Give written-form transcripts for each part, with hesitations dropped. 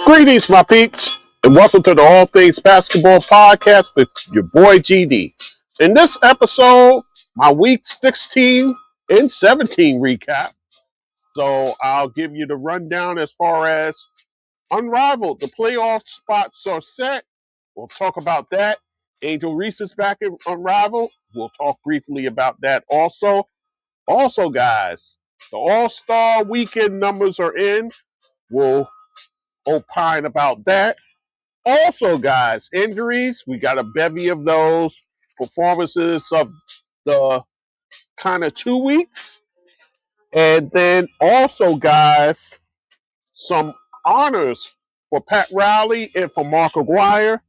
Greetings, my peeps, and welcome to the All Things Basketball Podcast with your boy GD. In this episode, my week 16 and 17 recap. So I'll give you the rundown as far as Unrivaled. The playoff spots are set. We'll talk about that. Angel Reese is back in Unrivaled. We'll talk briefly about that also. Also, guys, the All-Star Weekend numbers are in. We'll opine about that. Also, guys, injuries. We got a bevy of those performances of the kind of 2 weeks. And then also, guys, some honors for Pat Riley and for Mark Aguirre.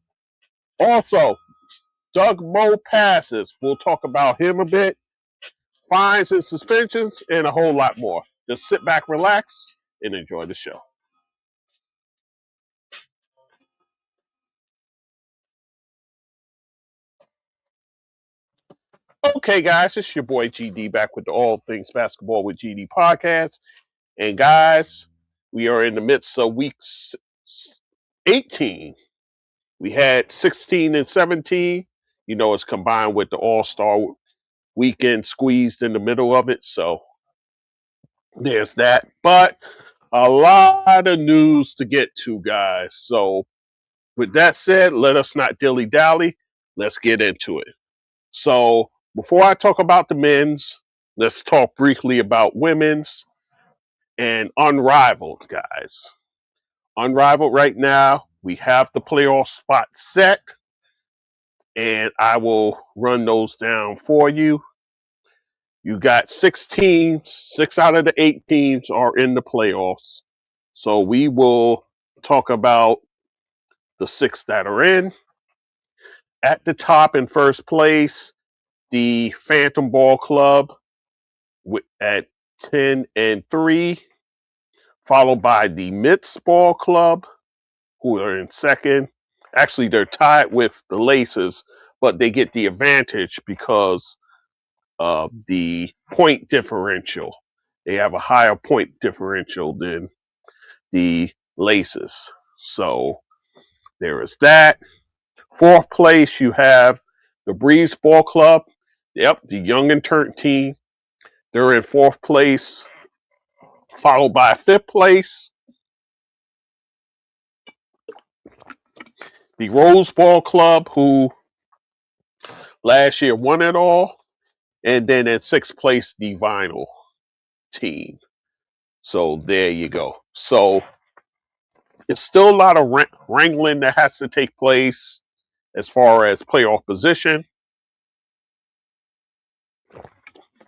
Also, Doug Moe passes. We'll talk about him a bit. Fines and suspensions and a whole lot more. Just sit back, relax, and enjoy the show. Okay, guys, it's your boy GD back with the All Things Basketball with GD podcast. And guys, we are in the midst of week 18. We had 16 and 17. You know, it's combined with the All-Star Weekend squeezed in the middle of it. So there's that. But a lot of news to get to, guys. So with that said, let us not dilly-dally. Let's get into it. So before I talk about the men's, let's talk briefly about women's and Unrivaled, guys. Unrivaled right now, we have the playoff spot set, and I will run those down for you. You got 6 teams. 6 out of the 8 teams are in the playoffs. So we will talk about the 6 that are in. At the top in first place, the Phantom Ball Club at 10 and 3, followed by the Mitts Ball Club, who are in second. Actually, they're tied with the Laces, but they get the advantage because of the point differential. They have a higher point differential than the Laces. So there is that. Fourth place, you have the Breeze Ball Club. Yep, the Young and Turnt team. They're in fourth place, followed by fifth place, the Rose Ball Club, who last year won it all. And then in sixth place, the Vinyl team. So there you go. So it's still a lot of wrangling that has to take place as far as playoff position.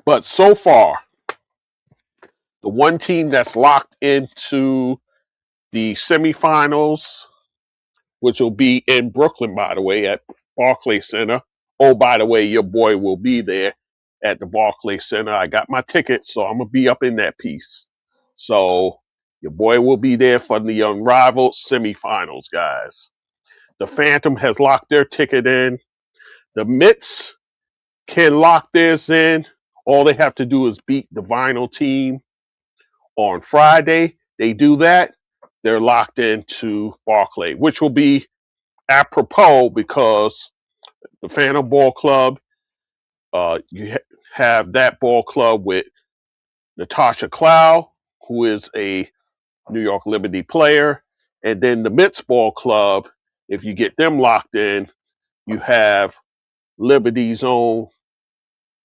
But so far, the one team that's locked into the semifinals, which will be in Brooklyn, by the way, at Barclays Center. Oh, by the way, your boy will be there at the Barclays Center. I got my ticket, so I'm going to be up in that piece. So your boy will be there for the Unrivaled semifinals, guys. The Phantom has locked their ticket in. The Mitts can lock theirs in. All they have to do is beat the Vinyl team on Friday. They do that. They're locked into Barclay, which will be apropos because the Phantom Ball Club, you have that ball club with Natasha Cloud, who is a New York Liberty player. And then the Mitts Ball Club, if you get them locked in, you have Liberty's own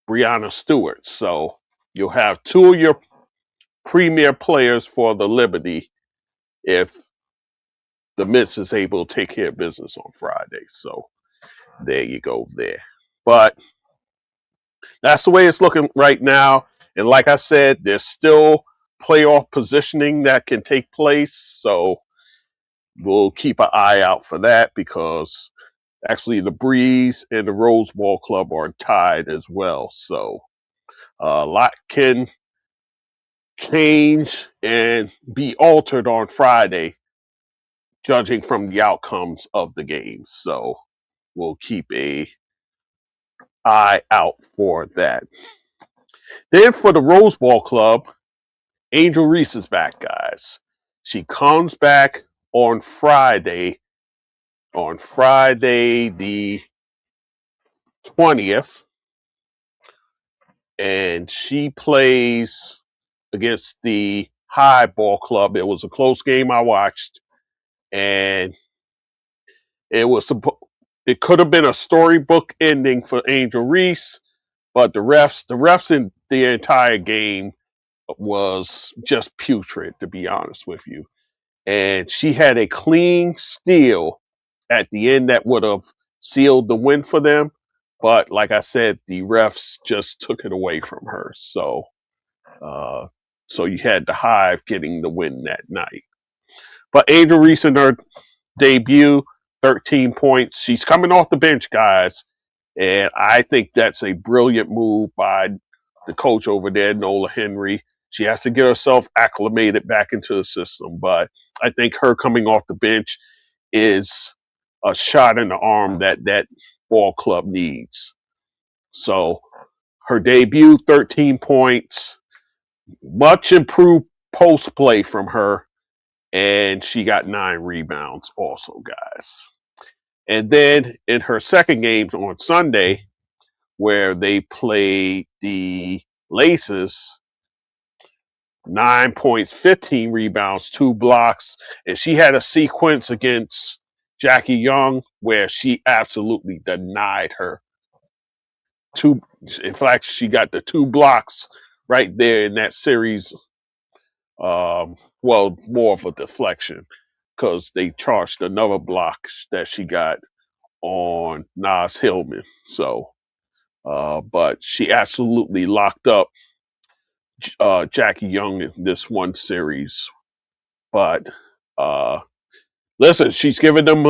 Breanna Stewart. So you'll have 2 of your premier players for the Liberty if the Mitts is able to take care of business on Friday. So there you go there. But that's the way it's looking right now. And like I said, there's still playoff positioning that can take place. So we'll keep an eye out for that because actually the Breeze and the Rose Ball Club are tied as well. So a lot can change and be altered on Friday, judging from the outcomes of the games. So we'll keep a eye out for that. Then for the Rose Ball Club, Angel Reese is back, guys. She comes back on Friday the 20th, and she plays against the High Ball Club. It was a close game I watched, and it could have been a storybook ending for Angel Reese, but the refs in the entire game was just putrid, to be honest with you. And she had a clean steal at the end that would have sealed the win for them. But like I said, the refs just took it away from her. Uh, so you had the Hive getting the win that night. But Angel Reese in her debut, 13 points. She's coming off the bench, guys. And I think that's a brilliant move by the coach over there, Nola Henry. She has to get herself acclimated back into the system. But I think her coming off the bench is a shot in the arm that ball club needs. So her debut, 13 points, much improved post play from her. And she got 9 rebounds also, guys. And then in her second game on Sunday, where they played the Laces, 9 points, 15 rebounds, 2 blocks. And she had a sequence against Jackie Young where she absolutely denied her. In fact, she got the 2 blocks right there in that series. Well, more of a deflection because they charged another block that she got on Nas Hillman. So, but she absolutely locked up Jackie Young in this one series. But listen, she's giving them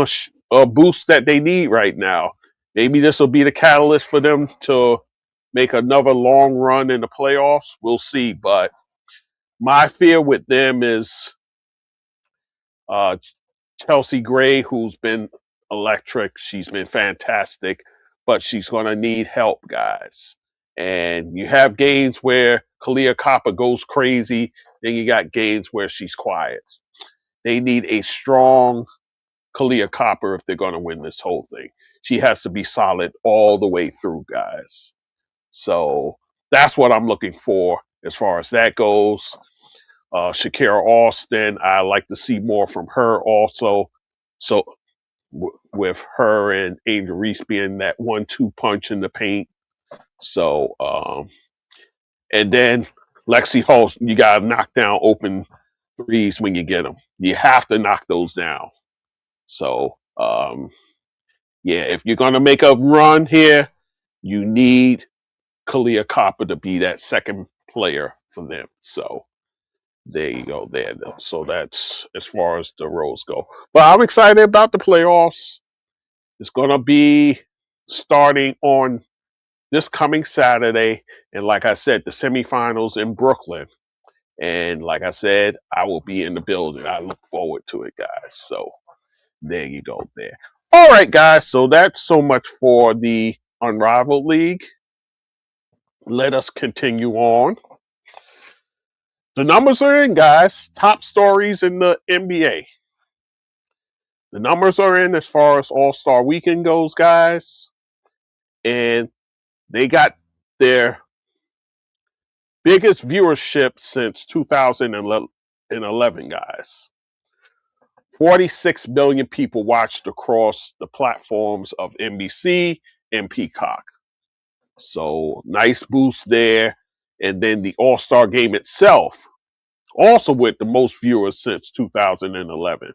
a boost that they need right now. Maybe this will be the catalyst for them to make another long run in the playoffs. We'll see. But my fear with them is Chelsea Gray, who's been electric. She's been fantastic, but she's going to need help, guys. And you have games where Kalia Kappa goes crazy. Then you got games where she's quiet. They need a strong Kalia Kappa if they're going to win this whole thing. She has to be solid all the way through, guys. So that's what I'm looking for as far as that goes. Shakira Austin, I like to see more from her also. So with her and Angel Reese being that 1-2 punch in the paint. So, and then Lexi Holst, you got to knock down open threes when you get them. You have to knock those down. So, yeah, if you're going to make a run here, you need Kalia Kappa to be that second player for them. So, there you go there. So that's as far as the roles go. But I'm excited about the playoffs. It's going to be starting on this coming Saturday. And like I said, the semifinals in Brooklyn. And like I said, I will be in the building. I look forward to it, guys. So there you go there. All right, guys. So that's so much for the Unrivaled League. Let us continue on. The numbers are in, guys. Top stories in the NBA. The numbers are in as far as All-Star Weekend goes, guys. And they got their biggest viewership since 2011, guys. 46 million people watched across the platforms of NBC and Peacock. So nice boost there. And then the All-Star game itself, also with the most viewers since 2011,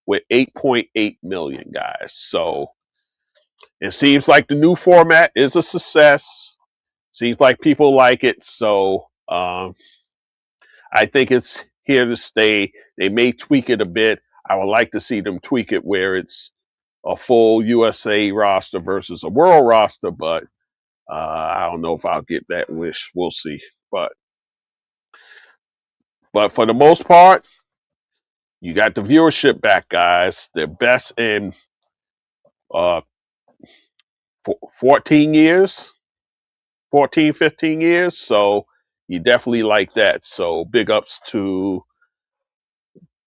with 8.8 million, guys. So it seems like the new format is a success. Seems like people like it. So I think it's here to stay. They may tweak it a bit. I would like to see them tweak it where it's a full USA roster versus a world roster, but I don't know if I'll get that wish. We'll see. But for the most part, you got the viewership back, guys. They're best in 14 years, 14, 15 years. So you definitely like that. So big ups to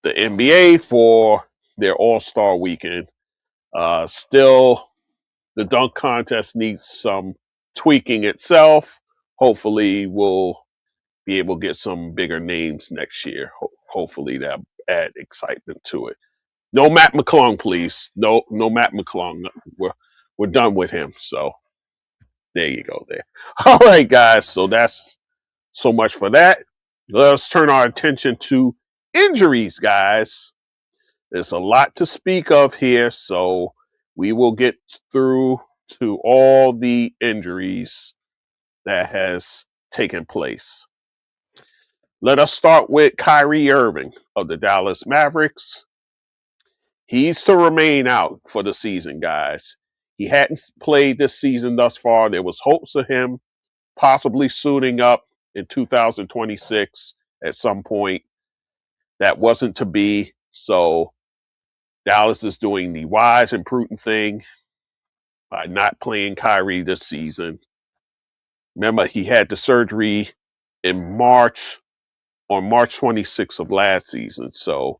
the NBA for their All-Star weekend. Still, the dunk contest needs some tweaking itself. Hopefully, we'll be able to get some bigger names next year. Hopefully, that add excitement to it. No Matt McClung, please. No Matt McClung. We're done with him. So there you go. There. All right, guys. So that's so much for that. Let's turn our attention to injuries, guys. There's a lot to speak of here, so we will get through to all the injuries that has taken place. Let us start with Kyrie Irving of the Dallas Mavericks. He's to remain out for the season, guys. He hadn't played this season thus far. There was hopes of him possibly suiting up in 2026 at some point. That wasn't to be. So Dallas is doing the wise and prudent thing by not playing Kyrie this season. Remember, he had the surgery in March, on March 26th of last season. So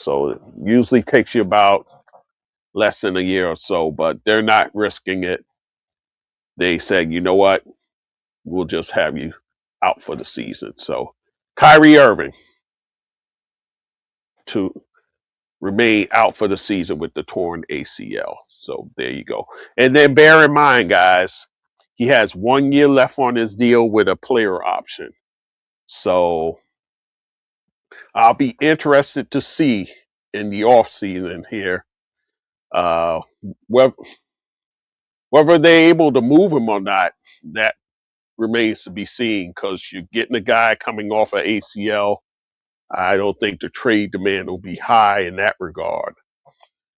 it usually takes you about less than a year or so, but they're not risking it. They said, you know what? We'll just have you out for the season. So Kyrie Irving to remain out for the season with the torn ACL. So there you go. And then bear in mind, guys, he has 1 year left on his deal with a player option. So I'll be interested to see in the offseason here whether they're able to move him or not. That remains to be seen, because you're getting a guy coming off of ACL. I don't think the trade demand will be high in that regard,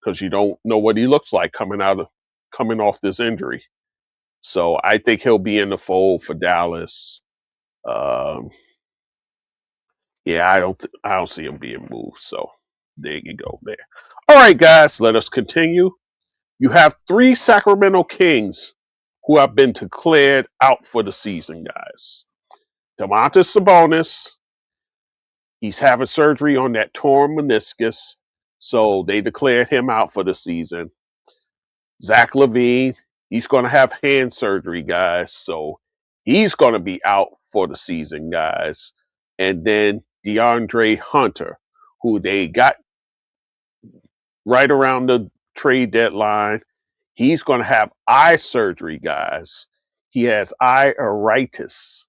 because you don't know what he looks like coming off this injury. So I think he'll be in the fold for Dallas. Yeah, I don't see him being moved. So there you go there. All right, guys, let us continue. You have 3 Sacramento Kings who have been declared out for the season, guys. Domantas Sabonis, he's having surgery on that torn meniscus, so they declared him out for the season. Zach LaVine, he's going to have hand surgery, guys, so he's going to be out for the season, guys. And then DeAndre Hunter, who they got right around the trade deadline, he's going to have eye surgery, guys. He has eye iritis.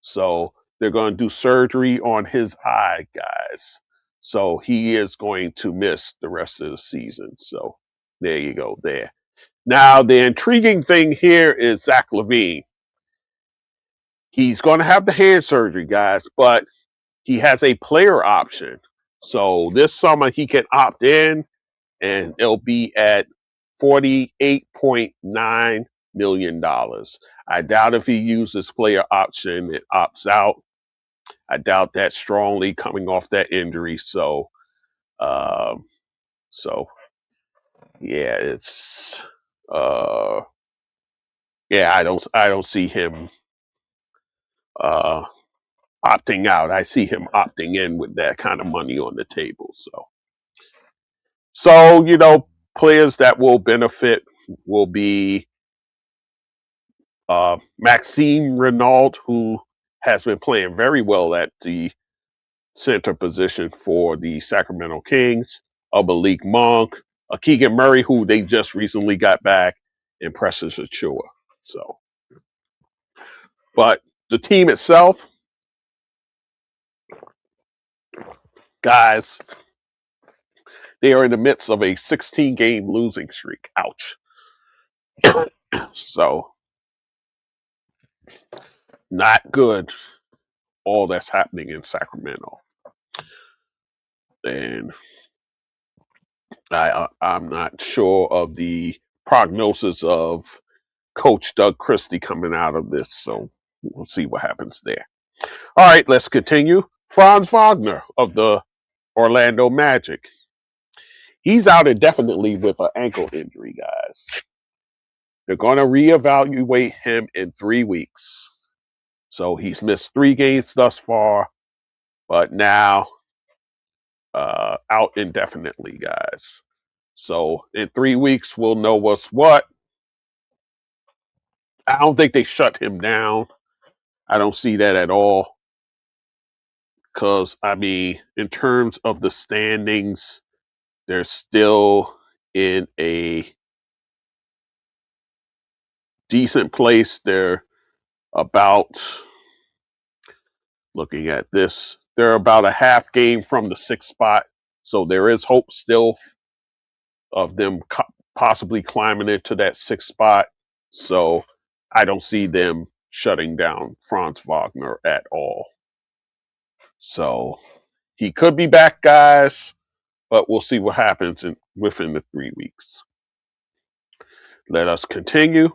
So they're going to do surgery on his eye, guys. So he is going to miss the rest of the season. So there you go there. Now, the intriguing thing here is Zach LaVine. He's going to have the hand surgery, guys, but he has a player option. So this summer he can opt in, and it'll be at $48.9 million. I doubt if he uses player option, it opts out. I doubt that strongly coming off that injury. So yeah, it's yeah, I don't see him opting out. I see him opting in with that kind of money on the table. So you know, players that will benefit will be Maxime Renaud, who has been playing very well at the center position for the Sacramento Kings, Malik Monk, Keegan Murray, who they just recently got back, and Precious Achua. So, but the team itself, guys, they are in the midst of a 16-game losing streak. Ouch. So, not good, all that's happening in Sacramento. And I'm not sure of the prognosis of Coach Doug Christie coming out of this, so we'll see what happens there. All right, let's continue. Franz Wagner of the Orlando Magic. He's out indefinitely with an ankle injury, guys. They're going to reevaluate him in 3 weeks. So he's missed 3 games thus far, but now out indefinitely, guys. So in 3 weeks, we'll know what's what. I don't think they shut him down. I don't see that at all. Because, I mean, in terms of the standings, they're still in a decent place. They're about, looking at this, they're about a half game from the 6th spot. So there is hope still of them possibly climbing into that 6th spot. So I don't see them shutting down Franz Wagner at all. So he could be back, guys, but we'll see what happens within the 3 weeks. Let us continue.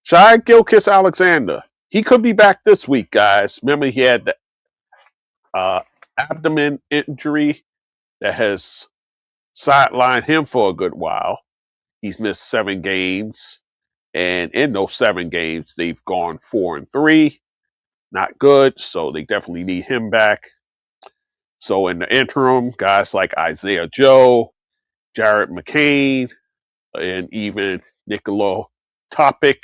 Shai Gilgeous-Alexander. He could be back this week, guys. Remember, he had the abdomen injury that has sidelined him for a good while. He's missed 7 games. And in those 7 games, they've gone 4-3. Not good. So they definitely need him back. So in the interim, guys like Isaiah Joe, Jared McCain, and even Nikola Jokic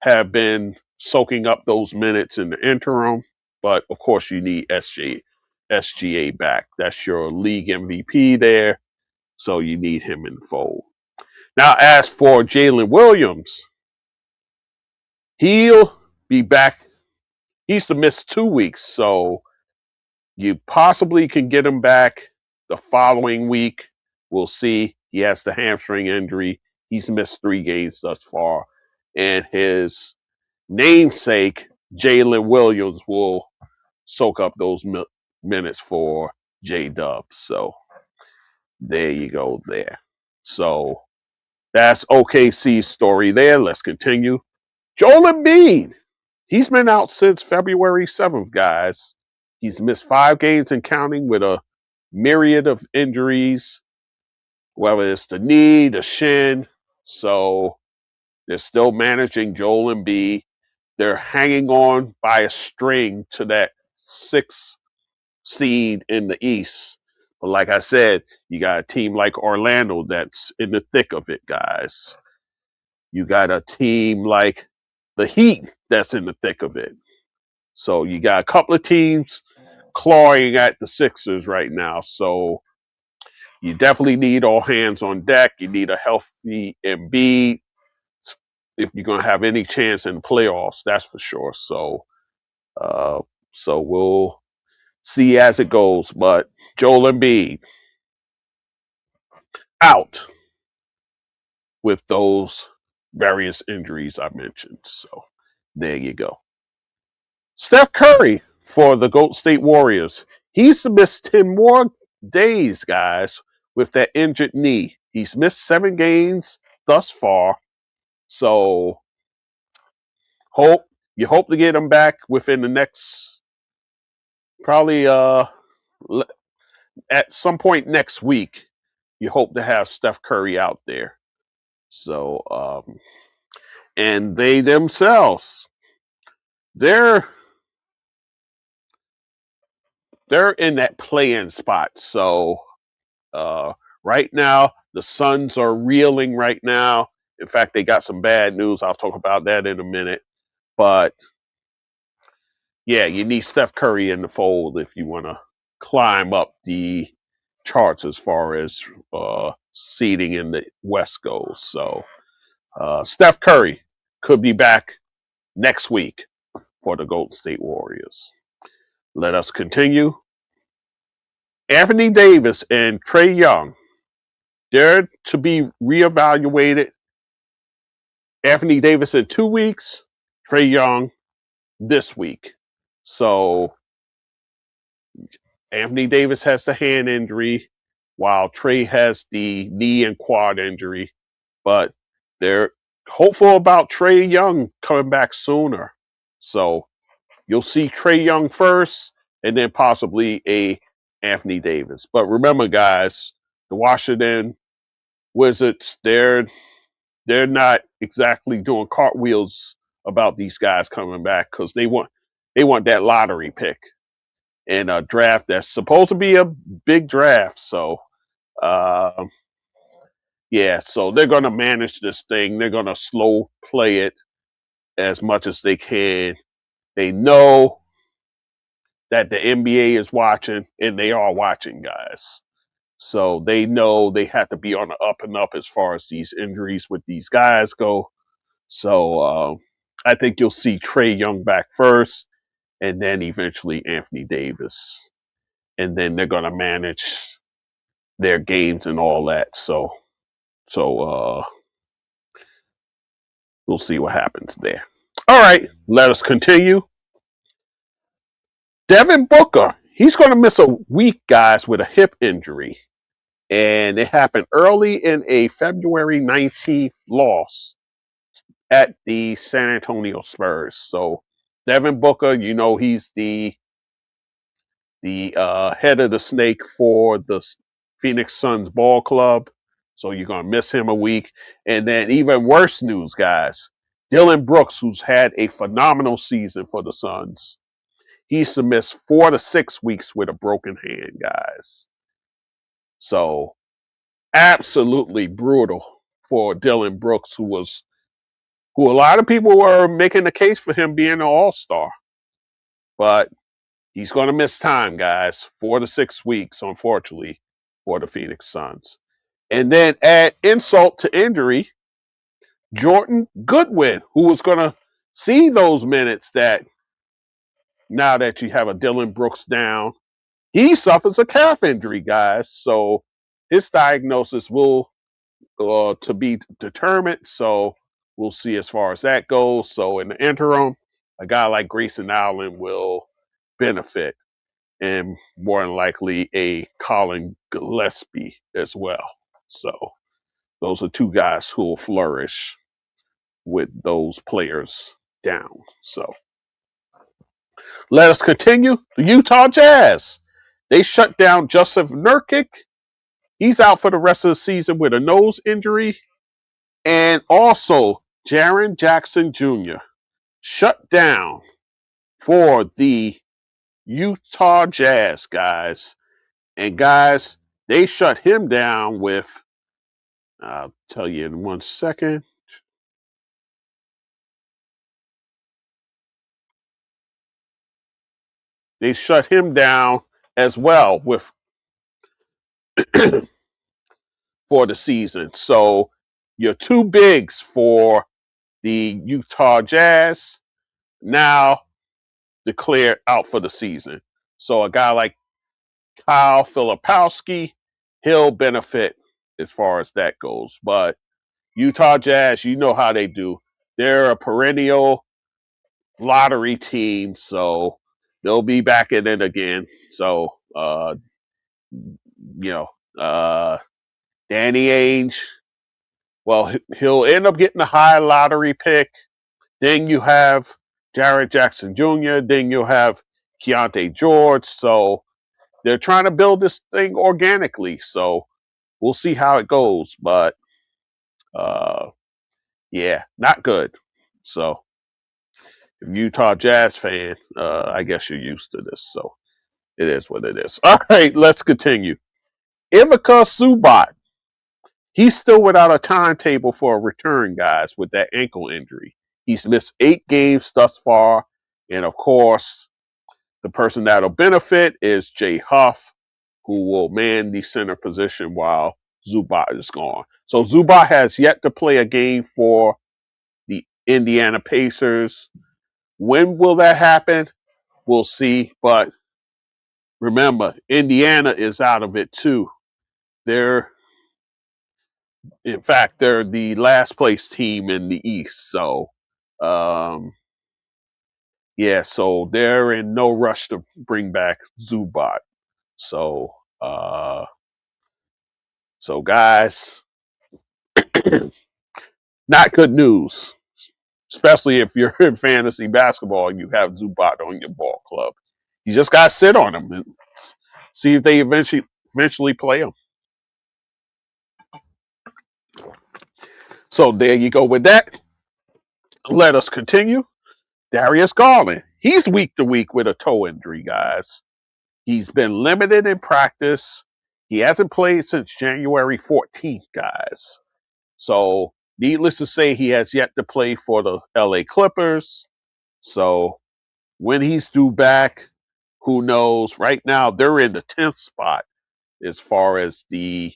have been soaking up those minutes in the interim. But of course, you need SGA back. That's your league MVP there. So you need him in the fold. Now, as for Jalen Williams, he'll be back. He's to miss 2 weeks. So you possibly can get him back the following week. We'll see. He has the hamstring injury. He's missed 3 games thus far. And his namesake, Jalen Williams, will soak up those minutes for J-Dub. So there you go there. So that's OKC's story there. Let's continue. Joel Embiid. He's been out since February 7th, guys. He's missed 5 games and counting with a myriad of injuries, whether it's the knee, the shin. So they're still managing Joel Embiid. They're hanging on by a string to that 6th seed in the East. But like I said, you got a team like Orlando that's in the thick of it, guys. You got a team like the Heat that's in the thick of it. So you got a couple of teams clawing at the Sixers right now. So you definitely need all hands on deck. You need a healthy Embiid if you're going to have any chance in the playoffs, that's for sure. So we'll see as it goes. But Joel Embiid out with those various injuries I mentioned. So there you go. Steph Curry for the Golden State Warriors. He's missed 10 more days, guys, with that injured knee. He's missed 7 games thus far. So you hope to get him back within the next, probably at some point next week. You hope to have Steph Curry out there. So and they themselves, they're in that play-in spot. So right now the Suns are reeling right now. In fact, they got some bad news. I'll talk about that in a minute. But yeah, you need Steph Curry in the fold if you want to climb up the charts as far as seeding in the West goes. So Steph Curry could be back next week for the Golden State Warriors. Let us continue. Anthony Davis and Trae Young, they're to be reevaluated. Anthony Davis in 2 weeks, Trae Young this week. So Anthony Davis has the hand injury, while Trae has the knee and quad injury. But they're hopeful about Trae Young coming back sooner. So you'll see Trae Young first, and then possibly a Anthony Davis. But remember, guys, the Washington Wizards, they're not exactly doing cartwheels about these guys coming back because they want that lottery pick. in a draft that's supposed to be a big draft. So, uh, yeah, so they're going to manage this thing. They're going to slow play it as much as they can. They know that the NBA is watching, and they are watching, guys. So they know they have to be on the up and up as far as these injuries with these guys go. So I think you'll see Trae Young back first, and then eventually Anthony Davis. And then they're going to manage their games and all that. So we'll see what happens there. All right, let us continue. Devin Booker, he's going to miss a week, guys, with a hip injury. And it happened early in a February 19th loss at the San Antonio Spurs. So Devin Booker, you know, he's the head of the snake for the Phoenix Suns ball club. So you're going to miss him a week. And then even worse news, guys. Dillon Brooks, who's had a phenomenal season for the Suns, he's to miss 4 to 6 weeks with a broken hand, guys. So absolutely brutal for Dillon Brooks, who a lot of people were making the case for him being an all-star. But he's going to miss time, guys. 4 to 6 weeks, unfortunately, for the Phoenix Suns. And then add insult to injury, Jordan Goodwin, who was going to see those minutes that now that you have a Dillon Brooks down, he suffers a calf injury, guys. So his diagnosis will to be determined. So we'll see as far as that goes. So in the interim, a guy like Grayson Allen will benefit, and more than likely a Colin Gillespie as well. So those are two guys who will flourish with those players down. So let us continue. The Utah Jazz. They shut down Jusuf Nurkic. He's out for the rest of the season with a nose injury. And also, Jaren Jackson Jr. shut down for the Utah Jazz, guys. And guys, they shut him down with, I'll tell you in 1 second. They shut him down as well with for the season. So your two bigs for the Utah Jazz now declared out for the season. So a guy like Kyle Filipowski, he'll benefit as far as that goes. But Utah Jazz, you know how they do. They're a perennial lottery team, so they'll be back in it again. So, Danny Ainge, well, he'll end up getting a high lottery pick. Then you have Jaren Jackson Jr., then you'll have Keontae George. So they're trying to build this thing organically. So we'll see how it goes. But yeah, not good. So if you're a Utah Jazz fan, I guess you're used to this. So it is what it is. All right, let's continue. Ivica Zubac. He's still without a timetable for a return, guys, with that ankle injury. He's missed 8 games thus far. And of course, the person that'll benefit is Jay Huff, who will man the center position while Zubac is gone. So Zubac has yet to play a game for the Indiana Pacers. When will that happen? We'll see. But remember, Indiana is out of it too. In fact, they're the last place team in the East. So, yeah, so they're in no rush to bring back Zubac. So, guys, not good news, especially if you're in fantasy basketball and you have Zubac on your ball club. You just got to sit on him and see if they eventually play him. So there you go with that. Let us continue. Darius Garland. He's week to week with a toe injury, guys. He's been limited in practice. He hasn't played since January 14th, guys. So, needless to say, he has yet to play for the LA Clippers. So, when he's due back, who knows? Right now, they're in the 10th spot as far as their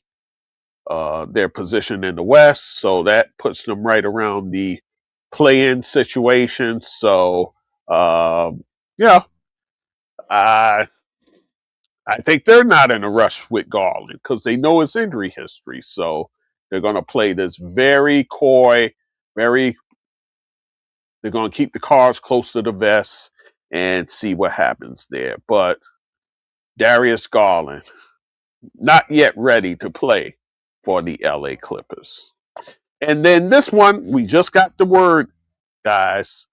position in the West. So that puts them right around the play-in situation. So, yeah, I I think they're not in a rush with Garland because they know his injury history. So they're going to play this very coy, very. They're going to keep the cards close to the vest and see what happens there. But Darius Garland, not yet ready to play for the LA Clippers. And then this one, we just got the word, guys.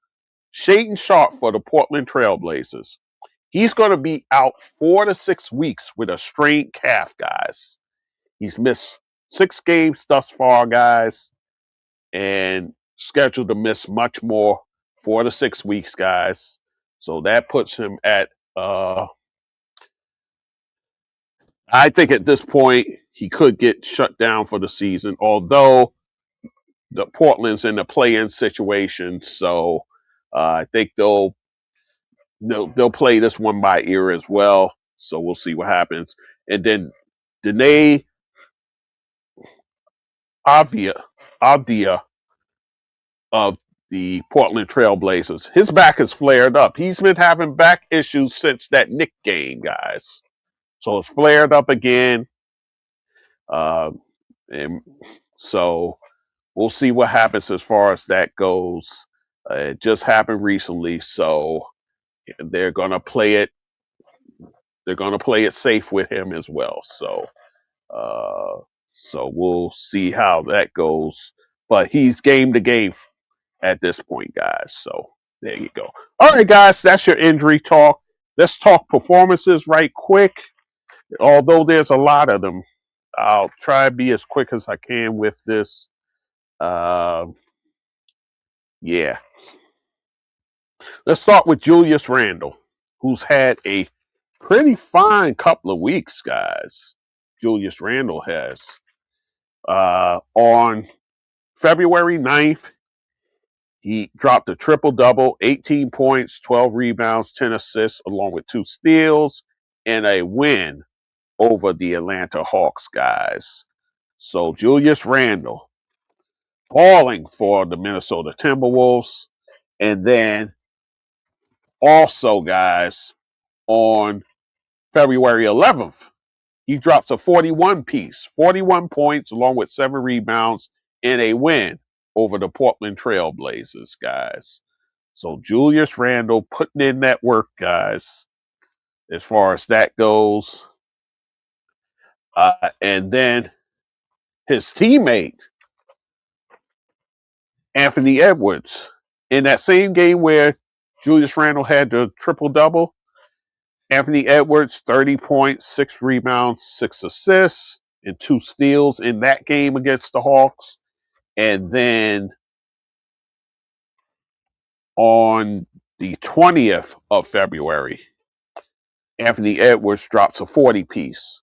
Shaedon Sharpe for the Portland Trailblazers. He's going to be out 4 to 6 weeks with a strained calf, guys. He's missed 6 games thus far, guys, and scheduled to miss much more, 4 to 6 weeks, guys. So that puts him at, I think at this point, he could get shut down for the season, although the Portland's in a play-in situation. So I think they'll play this one by ear as well. So we'll see what happens. And then Dene Avdia of the Portland Trailblazers, his back has flared up. He's been having back issues since that Knick game, guys. So it's flared up again. And so we'll see what happens as far as that goes. It just happened recently, so they're gonna play it. They're gonna play it safe with him as well. So we'll see how that goes. But he's game to game at this point, guys. So there you go. All right, guys, that's your injury talk. Let's talk performances right quick. Although there's a lot of them, I'll try to be as quick as I can with this. Yeah. Let's start with Julius Randle, who's had a pretty fine couple of weeks, guys. Julius Randle has. On February 9th, he dropped a triple-double, 18 points, 12 rebounds, 10 assists, along with 2 steals, and a win over the Atlanta Hawks, guys. So Julius Randle balling for the Minnesota Timberwolves. And then also, guys, on February 11th, he drops a 41 piece, 41 points, along with 7 rebounds, in a win over the Portland Trailblazers, guys. So Julius Randle putting in that work, guys, as far as that goes. And then his teammate, Anthony Edwards, in that same game where Julius Randle had the triple-double, Anthony Edwards, 30 points, 6 rebounds, 6 assists, and 2 steals in that game against the Hawks. And then on the 20th of February, Anthony Edwards drops a 40-piece,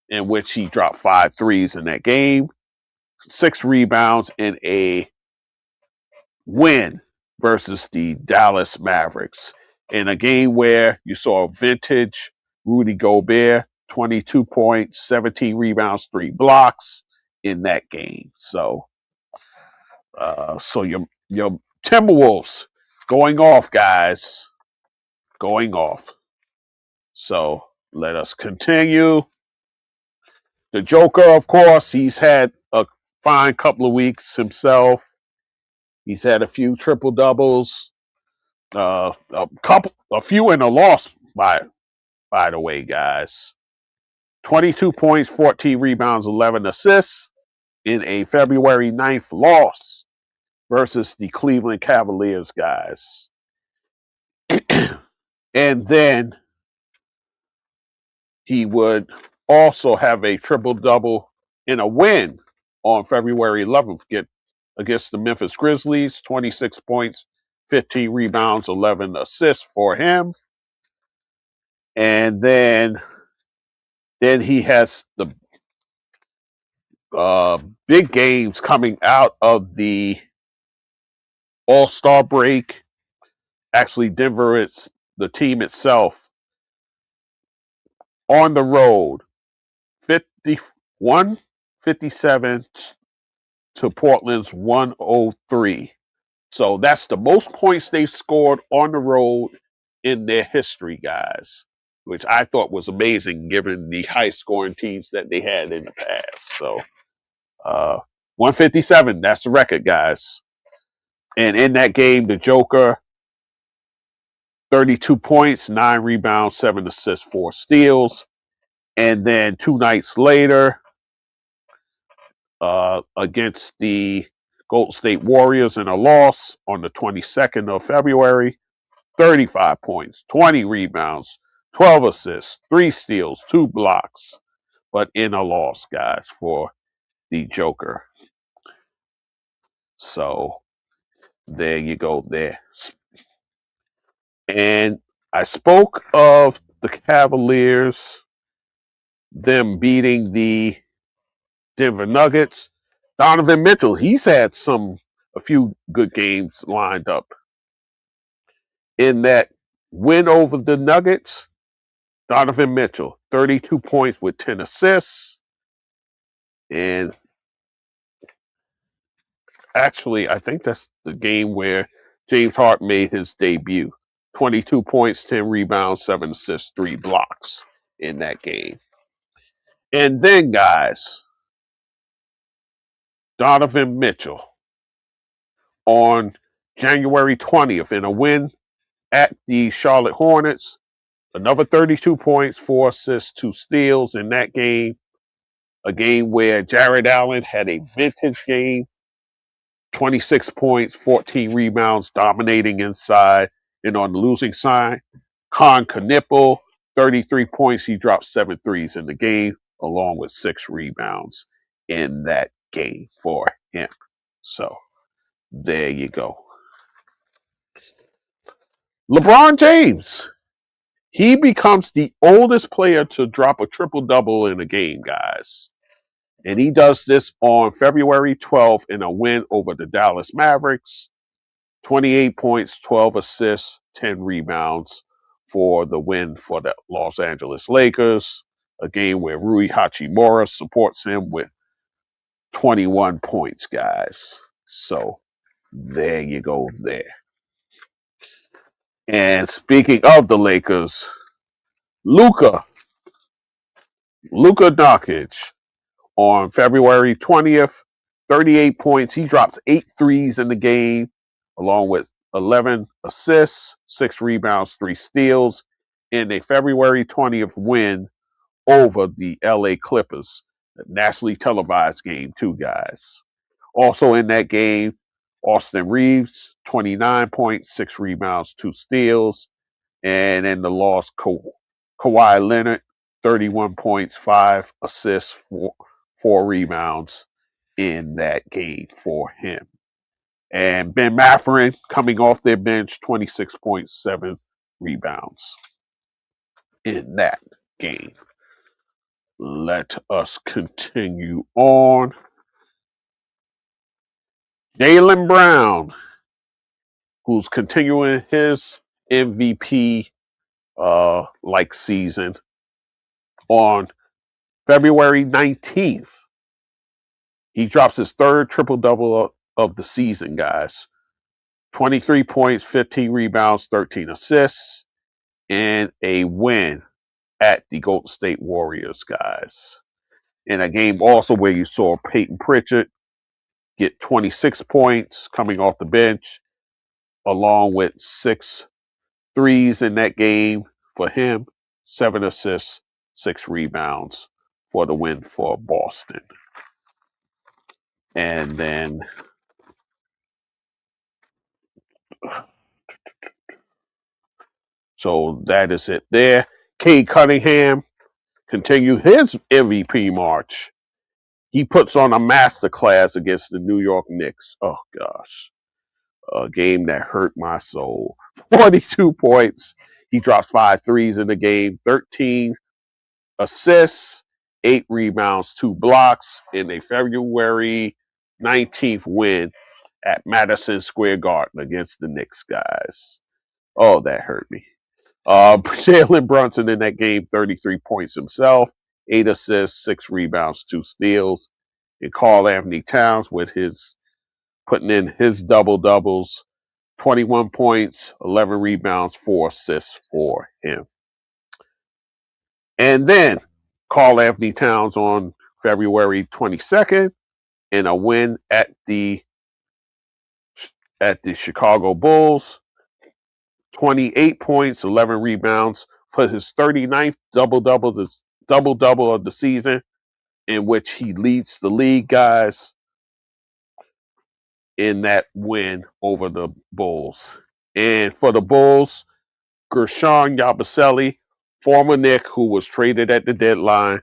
in which he dropped 5 threes in that game, 6 rebounds, and a win versus the Dallas Mavericks. In a game where you saw vintage Rudy Gobert, 22 points, 17 rebounds, 3 blocks in that game. So your Timberwolves going off, guys. Going off. So let us continue. The Joker, of course, he's had a fine couple of weeks himself. He's had a few triple doubles, a few in a loss, by the way, guys. 22 points, 14 rebounds, 11 assists in a February 9th loss versus the Cleveland Cavaliers, guys. And then he would also have a triple-double in a win on February 11th against the Memphis Grizzlies, 26 points, 15 rebounds, 11 assists for him. And then he has the big games coming out of the All-Star break. Actually, Denver, it's the team itself on the road, 51-57 to Portland's 103. So that's the most points they scored on the road in their history, guys, which I thought was amazing given the high scoring teams that they had in the past. So 157, that's the record, guys. And in that game, the Joker, 32 points, 9 rebounds, 7 assists, 4 steals. And then 2 nights later, against the Golden State Warriors in a loss on the 22nd of February, 35 points, 20 rebounds, 12 assists, 3 steals, 2 blocks, but in a loss, guys, for the Joker. So there you go there. And I spoke of the Cavaliers, them beating the Denver Nuggets. Donovan Mitchell, he's had a few good games lined up. In that win over the Nuggets, Donovan Mitchell, 32 points with 10 assists. And actually, I think that's the game where James Harden made his debut. 22 points, 10 rebounds, 7 assists, 3 blocks in that game. And then, guys, Donovan Mitchell on January 20th in a win at the Charlotte Hornets. Another 32 points, 4 assists, 2 steals in that game. A game where Jared Allen had a vintage game. 26 points, 14 rebounds, dominating inside. And on the losing side, Con Knipple, 33 points. He dropped 7 threes in the game, along with 6 rebounds in that game for him. So there you go. LeBron James. He becomes the oldest player to drop a triple-double in a game, guys. And he does this on February 12th in a win over the Dallas Mavericks. 28 points, 12 assists, 10 rebounds for the win for the Los Angeles Lakers. A game where Rui Hachimura supports him with 21 points, guys. So there you go there. And speaking of the Lakers, Luka Doncic on February 20th, 38 points. He drops 8 threes in the game, along with 11 assists, 6 rebounds, 3 steals in a February 20th win over the LA Clippers. A nationally televised game, too, guys. Also in that game, Austin Reeves, 29 points, 6 rebounds, 2 steals. And in the loss, Kawhi Leonard, 31 points, 5 assists, 4 rebounds in that game for him. And Ben Mathurin, coming off their bench, 26.7 rebounds in that game. Let us continue on. Jalen Brown, who's continuing his MVP like season on February 19th. He drops his 3rd triple-double of the season, guys. 23 points, 15 rebounds, 13 assists, and a win at the Golden State Warriors, guys. In a game also where you saw Peyton Pritchard get 26 points coming off the bench, along with 6 threes in that game for him, 7 assists, 6 rebounds for the win for Boston. And then so that is it there. Cade Cunningham continue his MVP march. He puts on a masterclass against the New York Knicks. Oh, gosh. A game that hurt my soul. 42 points. He drops 5 threes in the game, 13 assists, 8 rebounds, 2 blocks in a February 19th win at Madison Square Garden against the Knicks, guys. Oh, that hurt me. Jalen Brunson in that game, 33 points himself, 8 assists, 6 rebounds, 2 steals. And Karl Anthony Towns with his putting in his double doubles, 21 points, 11 rebounds, 4 assists for him. And then Karl Anthony Towns on February 22nd in a win at the Chicago Bulls, 28 points, 11 rebounds for his 39th double-double of the season, in which he leads the league, guys, in that win over the Bulls. And for the Bulls, Guerschon Yabusele, former Knick, who was traded at the deadline,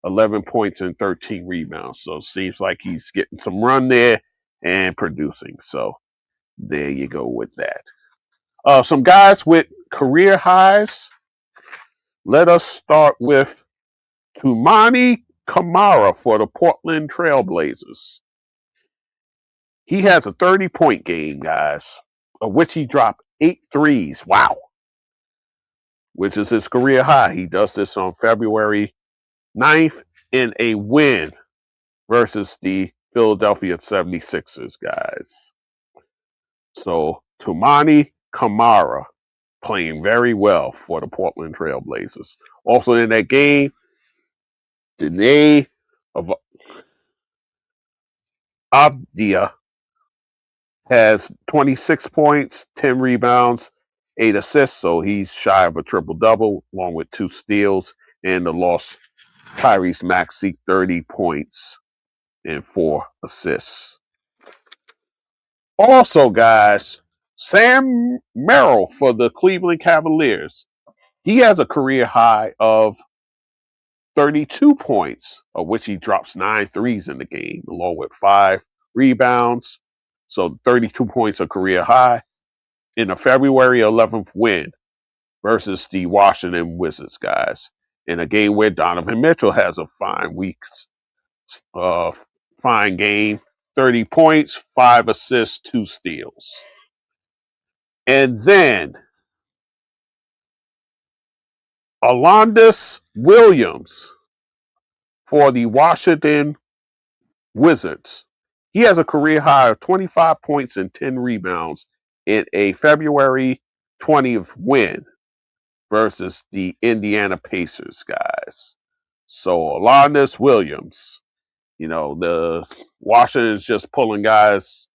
11 points and 13 rebounds. So it seems like he's getting some run there and producing. So there you go with that. Some guys with career highs. Let us start with Toumani Camara for the Portland Trailblazers. He has a 30-point game, guys, of which he dropped 8 threes. Wow. Which is his career high. He does this on February 9th in a win versus the Philadelphia 76ers, guys. So Toumani Camara playing very well for the Portland Trailblazers. Also in that game, Dene of Abdia has 26 points, 10 rebounds, 8 assists, so he's shy of a triple-double, along with 2 steals, and the loss, Tyrese Maxey, 30 points and 4 assists. Also, guys, Sam Merrill for the Cleveland Cavaliers. He has a career high of 32 points, of which he drops 9 threes in the game, along with 5 rebounds. So 32 points, a career high, in a February 11th win versus the Washington Wizards, guys, in a game where Donovan Mitchell has a fine game, 30 points, 5 assists, 2 steals. And then Alondes Williams for the Washington Wizards. He has a career high of 25 points and 10 rebounds in a February 20th win versus the Indiana Pacers, guys. So Alondes Williams, the Washington's just pulling guys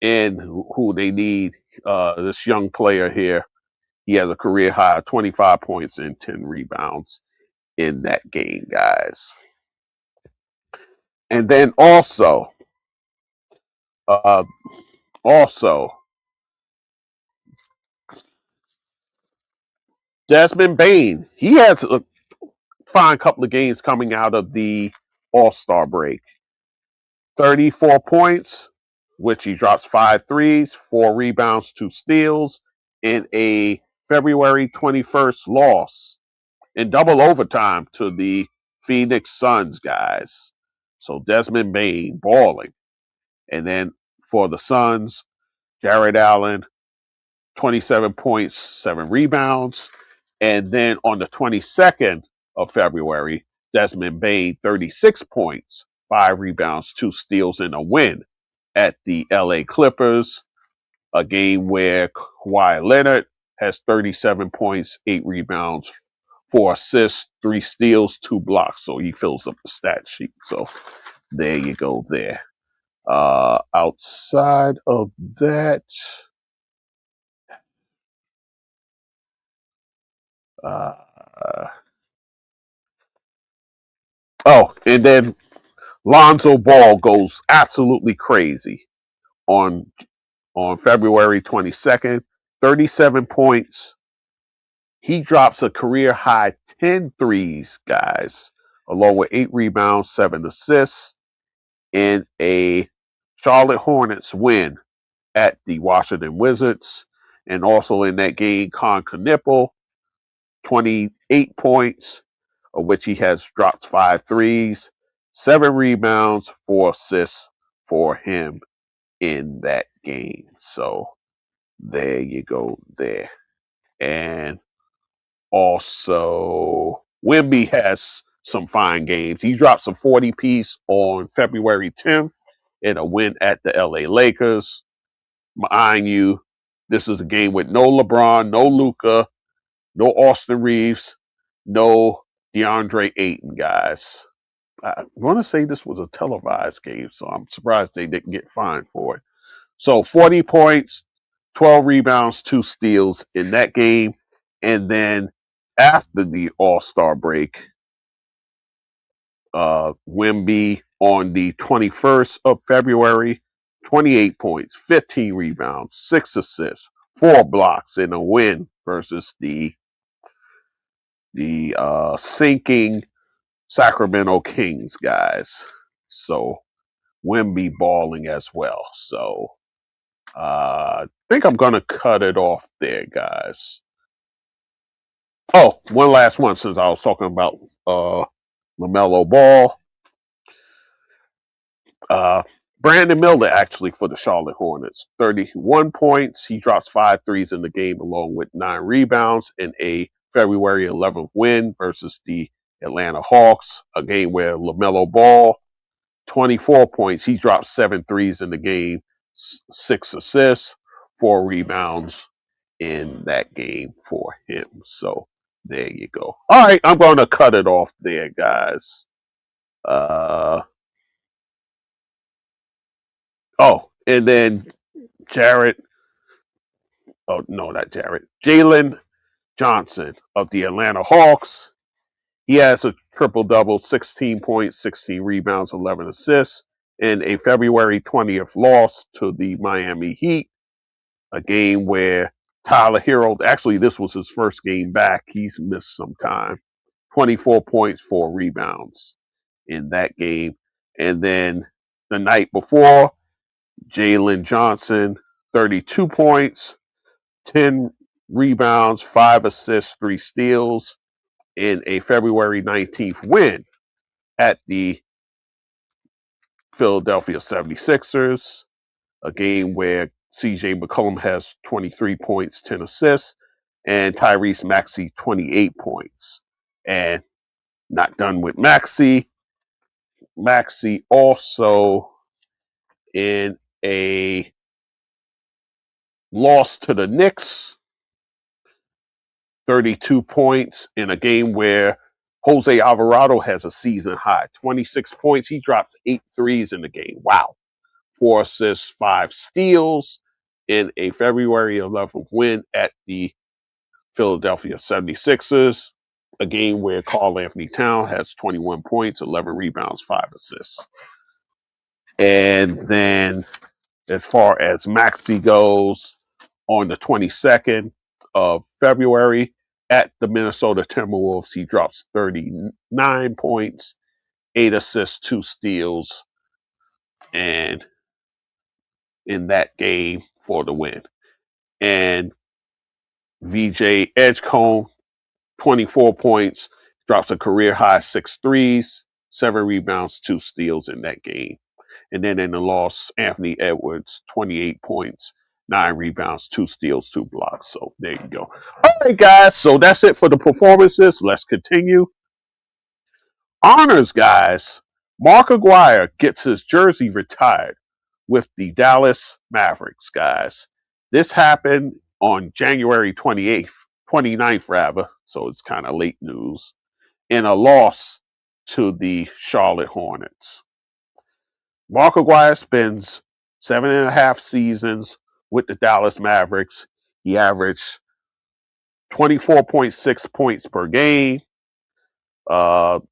in who they need. This young player here, he has a career high of 25 points and 10 rebounds in that game, guys. And then also, Desmond Bane. He has a fine couple of games coming out of the All-Star break. 34 points, which he drops 5 threes, 4 rebounds, 2 steals in a February 21st loss in double overtime to the Phoenix Suns, guys. So Desmond Bane balling. And then for the Suns, Jared Allen, 27 points, 7 rebounds. And then on the 22nd of February, Desmond Bane, 36 points, 5 rebounds, 2 steals, and a win at the LA Clippers, a game where Kawhi Leonard has 37 points, 8 rebounds, 4 assists, 3 steals, 2 blocks. So he fills up the stat sheet. So there you go there. Outside of that, and then Lonzo Ball goes absolutely crazy on February 22nd, 37 points. He drops a career high 10 threes, guys, along with 8 rebounds, 7 assists in a Charlotte Hornets win at the Washington Wizards. And also in that game, Con Knipple 28 points, of which he has dropped 5 threes, 7 rebounds, 4 assists for him in that game. So there you go there. And also, Wemby has some fine games. He dropped some 40 piece on February 10th in a win at the LA Lakers. Mind you, this is a game with no LeBron, no Luka, no Austin Reeves, no DeAndre Ayton, guys. I want to say this was a televised game, so I'm surprised they didn't get fined for it. So 40 points, 12 rebounds, 2 steals in that game. And then after the All-Star break, Wemby on the 21st of February, 28 points, 15 rebounds, 6 assists, 4 blocks in a win versus the sinking Sacramento Kings, guys. So Wemby balling as well. So I think I'm going to cut it off there, guys. Oh, one last one since I was talking about LaMelo Ball. Brandon Miller, actually, for the Charlotte Hornets. 31 points. He drops 5 threes in the game, along with 9 rebounds in a February 11th win versus the Atlanta Hawks, a game where LaMelo Ball, 24 points. He dropped 7 threes in the game, 6 assists, 4 rebounds in that game for him. So there you go. All right, I'm going to cut it off there, guys. And then Jared. Oh, no, not Jared. Jalen Johnson of the Atlanta Hawks. He has a triple-double, 16 points, 16 rebounds, 11 assists in a February 20th loss to the Miami Heat, a game where Tyler Hero, actually this was his first game back. He's missed some time. 24 points, 4 rebounds in that game. And then the night before, Jalen Johnson, 32 points, 10 rebounds, 5 assists, 3 steals in a February 19th win at the Philadelphia 76ers, a game where CJ McCollum has 23 points, 10 assists, and Tyrese Maxey 28 points. And not done with Maxey. Maxey also in a loss to the Knicks, 32 points in a game where Jose Alvarado has a season high, 26 points. He drops 8 threes in the game. Wow. 4 assists, 5 steals in a February 11th win at the Philadelphia 76ers, a game where Karl Anthony Towns has 21 points, 11 rebounds, 5 assists. And then as far as Maxey goes, on the 22nd of February at the Minnesota Timberwolves, he drops 39 points, 8 assists, 2 steals, and in that game for the win. And VJ Edgecombe, 24 points, drops a career high 6 threes, 7 rebounds, 2 steals in that game. And then in the loss, Anthony Edwards, 28 points, 9 rebounds, 2 steals, 2 blocks. So there you go. All right, guys. So that's it for the performances. Let's continue. Honors, guys. Mark Aguirre gets his jersey retired with the Dallas Mavericks, guys. This happened on January 29th, rather. So it's kind of late news. In a loss to the Charlotte Hornets. Mark Aguirre spends 7.5 seasons with the Dallas Mavericks. He averaged 24.6 points per game,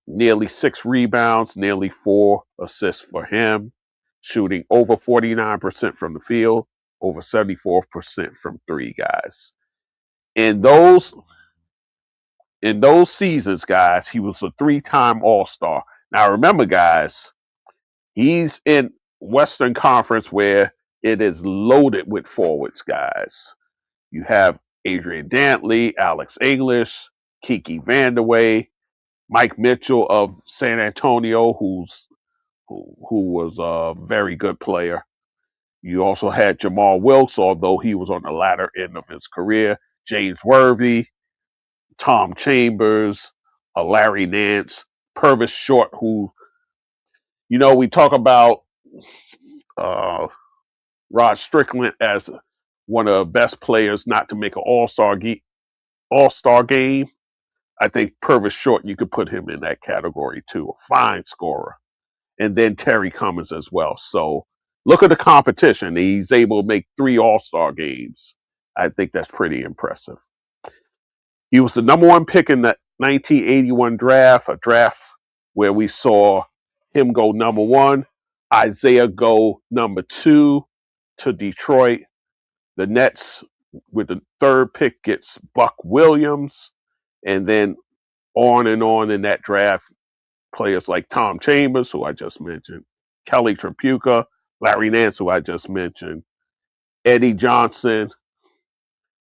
nearly 6 rebounds, nearly 4 assists for him, shooting over 49% from the field, over 74% from 3, guys. In those seasons, guys, he was a 3-time All-Star. Now remember, guys, he's in Western Conference where it is loaded with forwards, guys. You have Adrian Dantley, Alex English, Kiki Vandeweghe, Mike Mitchell of San Antonio, who was a very good player. You also had Jamal Wilkes, although he was on the latter end of his career. James Worthy, Tom Chambers, Larry Nance, Purvis Short, who, we talk about uh, Rod Strickland as one of the best players not to make an all-star game. I think Purvis Short, you could put him in that category too. A fine scorer. And then Terry Cummins as well. So look at the competition. He's able to make 3 all-star games. I think that's pretty impressive. He was the number 1 pick in the 1981 draft, a draft where we saw him go number 1, Isaiah go number 2 to Detroit. The Nets, with the 3rd pick, gets Buck Williams. And then on and on in that draft, players like Tom Chambers, who I just mentioned, Kelly Tripucka, Larry Nance, who I just mentioned, Eddie Johnson,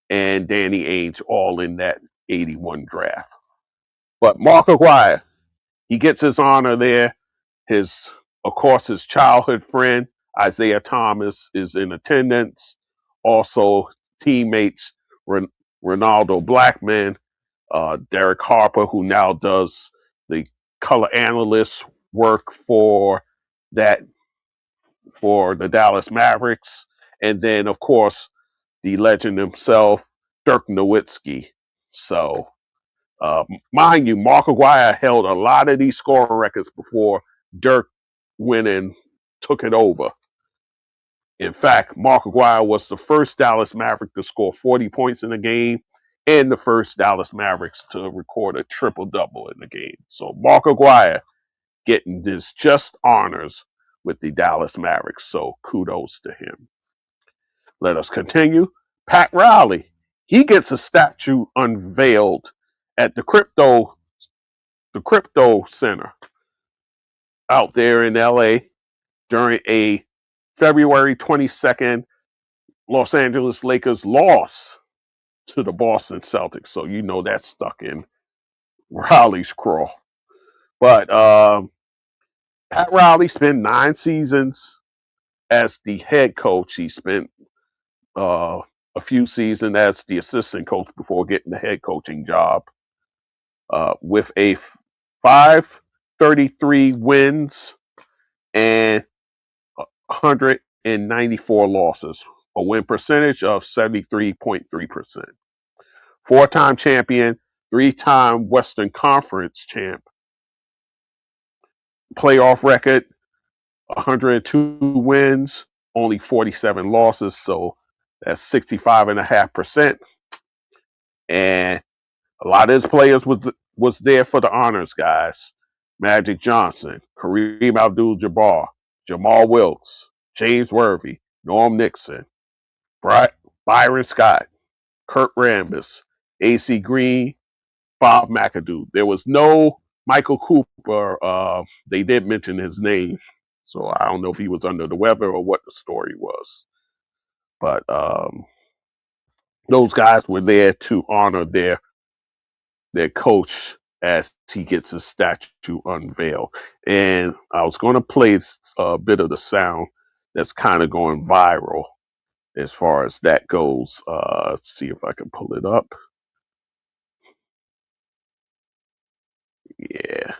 and Danny Ainge, all in that 81 draft. But Mark Aguirre, he gets his honor there. Of course, his childhood friend, Isaiah Thomas, is in attendance. Also, teammates, Ronaldo Blackman, Derek Harper, who now does the color analyst work for the Dallas Mavericks. And then, of course, the legend himself, Dirk Nowitzki. So, mind you, Mark Aguirre held a lot of these scoring records before Dirk went and took it over. In fact, Mark Aguirre was the first Dallas Maverick to score 40 points in a game and the first Dallas Mavericks to record a triple-double in the game. So Mark Aguirre getting his just honors with the Dallas Mavericks. So kudos to him. Let us continue. Pat Riley, he gets a statue unveiled at the Crypto Center out there in LA during a February 22nd Los Angeles Lakers loss to the Boston Celtics. So that's stuck in Riley's craw. But Pat Riley spent 9 seasons as the head coach. He spent a few seasons as the assistant coach before getting the head coaching job, with a 533 wins and 194 losses, a win percentage of 73.3%. 4-time champion, 3-time Western Conference champ. Playoff record, 102 wins, only 47 losses, so that's 65.5%. And a lot of his players was there for the honors, guys. Magic Johnson, Kareem Abdul-Jabbar, Jamal Wilkes, James Worthy, Norm Nixon, Byron Scott, Kurt Rambis, A.C. Green, Bob McAdoo. There was no Michael Cooper. They did mention his name, so I don't know if he was under the weather or what the story was. But those guys were there to honor their coach as he gets his statue unveiled. And I was going to play a bit of the sound that's kind of going viral as far as that goes. Let's see if I can pull it up. Yeah.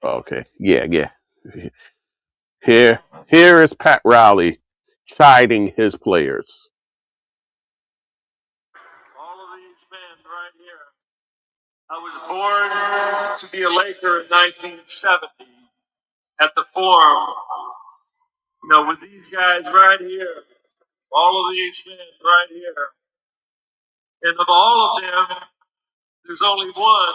Okay. Yeah. Here is Pat Riley chiding his players. All of these men right here. I was born to be a Laker in 1970 at the Forum. With these guys right here. All of these men right here. And of all of them, there's only one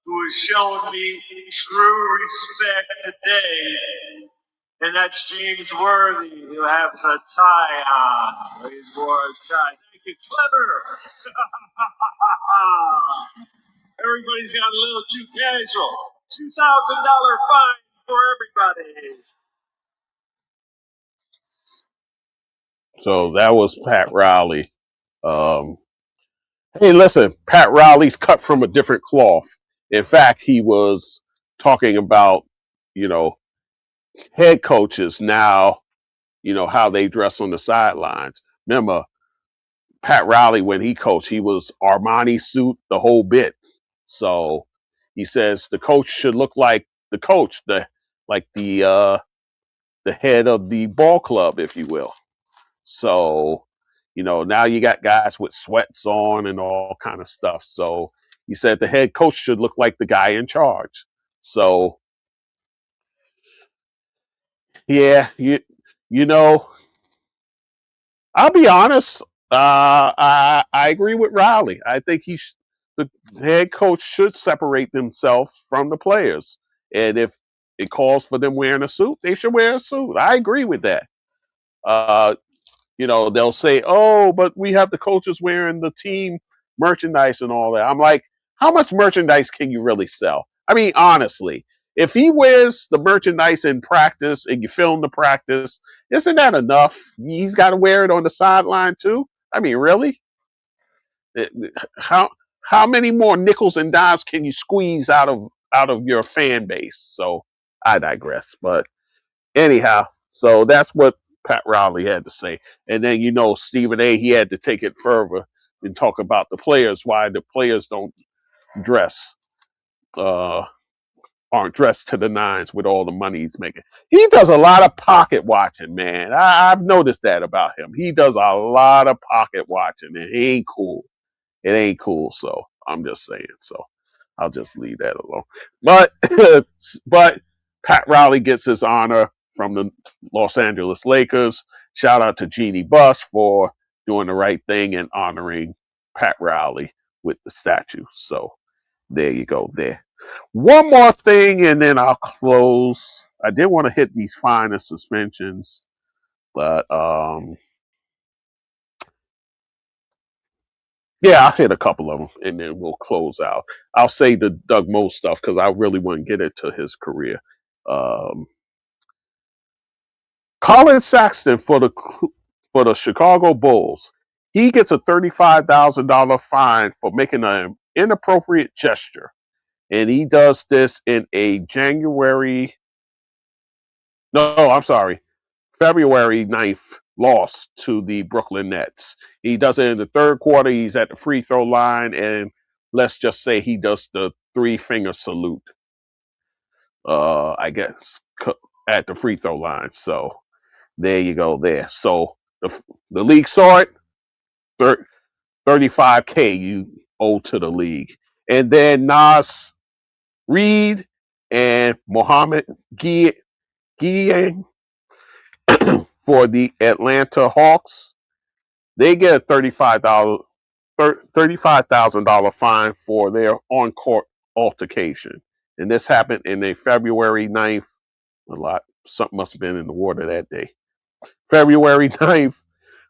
who has shown me true respect today. And that's James Worthy, who has a tie on. He's wore a tie. Thank you, Clever. Everybody's got a little too casual. $2,000 fine for everybody. So that was Pat Riley. Hey, listen, Pat Riley's cut from a different cloth. In fact, he was talking about, you know, head coaches now, how they dress on the sidelines. Remember, Pat Riley, when he coached, he was Armani suit, the whole bit. So he says the coach should look like the coach, the head of the ball club, if you will. So, now you got guys with sweats on and all kind of stuff. So he said the head coach should look like the guy in charge. So yeah, you know, I'll be honest. I agree with Riley. I think the head coach should separate themselves from the players, and if it calls for them wearing a suit, they should wear a suit. I agree with that. Uh, they'll say, "Oh, but we have the coaches wearing the team merchandise and all that." I'm like, how much merchandise can you really sell? I mean, honestly, if he wears the merchandise in practice and you film the practice, isn't that enough? He's got to wear it on the sideline too. I mean, really? How how many more nickels and dimes can you squeeze out of your fan base? So I digress. But anyhow, so that's what Pat Riley had to say. And then, Stephen A, he had to take it further and talk about the players, why the players don't dress, uh, aren't dressed to the nines with all the money he's making. He does a lot of pocket watching, man. I've noticed that about him. He does a lot of pocket watching, and it ain't cool. It ain't cool. So I'm just saying. So I'll just leave that alone. But but Pat Riley gets his honor from the Los Angeles Lakers. Shout out to Jeannie Buss for doing the right thing and honoring Pat Riley with the statue. So there you go. There. One more thing, and then I'll close. I did want to hit these fine and suspensions, but yeah, I'll hit a couple of them and then we'll close out. I'll say the Doug Moe stuff because I really wouldn't get into his career. Um, Colin Saxton for the Chicago Bulls, he gets a $35,000 fine for making an inappropriate gesture, and he does this in a January. No, I'm sorry, February 9th loss to the Brooklyn Nets. He does it in the third quarter. He's at the free throw line, and let's just say he does the three-finger salute, I guess, at the free throw line. So there you go there. So the league saw it, 35K you owe to the league. And then Nas Reed and Mohammed Guillen for the Atlanta Hawks, they get a $35,000 fine for their on-court altercation. And this happened in a February 9th. Something must have been in the water that day. February 9th,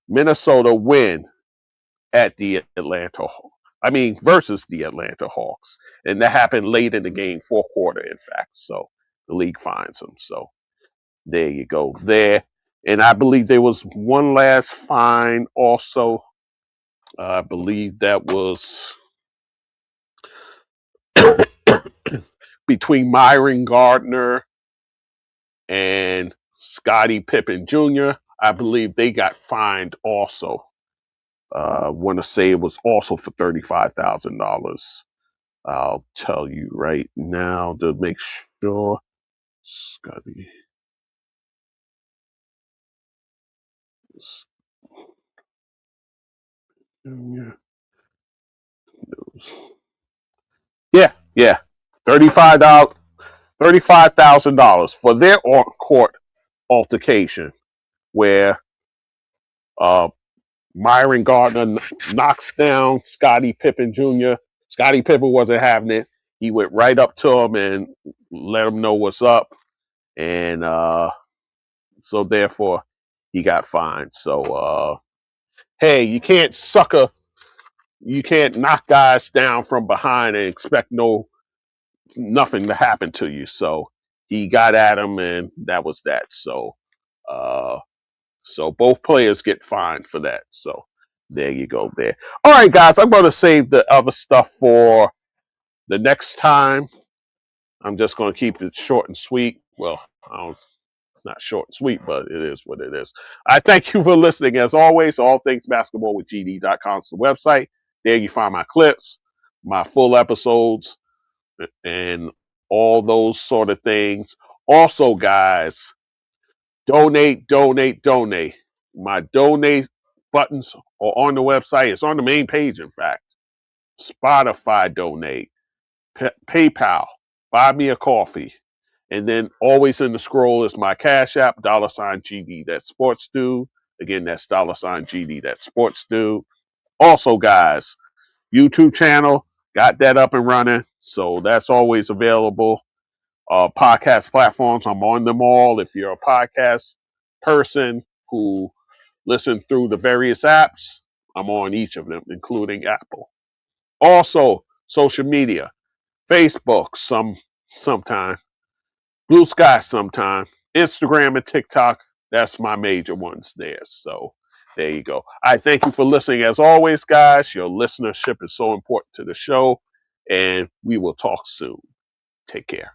Minnesota win at the versus the Atlanta Hawks. And that happened late in the game, fourth quarter, in fact. So the league fines them. So there you go there. And I believe there was one last fine also. I believe that was between Myron Gardner and Scottie Pippen Jr. I believe they got fined also. I want to say it was also for $35,000. I'll tell you right now to make sure. Scottie. Yeah. $35,000 for their court altercation, where uh, Myron Gardner knocks down Scottie Pippen Jr. Scottie Pippen wasn't having it. He went right up to him and let him know what's up, and so therefore he got fined. So hey, you can't knock guys down from behind and expect nothing to happen to you. So he got at him, and that was that. So uh, so both players get fined for that. So There you go there. All right, guys, I'm going to save the other stuff for the next time. I'm just going to keep it short and sweet. Well, it's not short and sweet, but it is what it is. I thank you for listening. As always, all things basketball with GD.com is the website. There you find my clips, my full episodes, and all those sort of things. Also, guys, donate. My donate buttons are on the website. It's on the main page, in fact. Spotify donate, PayPal, buy me a coffee. And then always in the scroll is my Cash App, $GD, that's Sports Stew. Again, that's $GD, that's Sports Stew. Also, guys, YouTube channel, got that up and running. So that's always available. Podcast platforms, I'm on them all. If you're a podcast person who listen through the various apps, I'm on each of them, including Apple. Also, social media, Facebook sometime, Blue Sky sometime, Instagram and TikTok. That's my major ones there. So there you go. I thank you for listening. As always, guys, your listenership is so important to the show, and we will talk soon. Take care.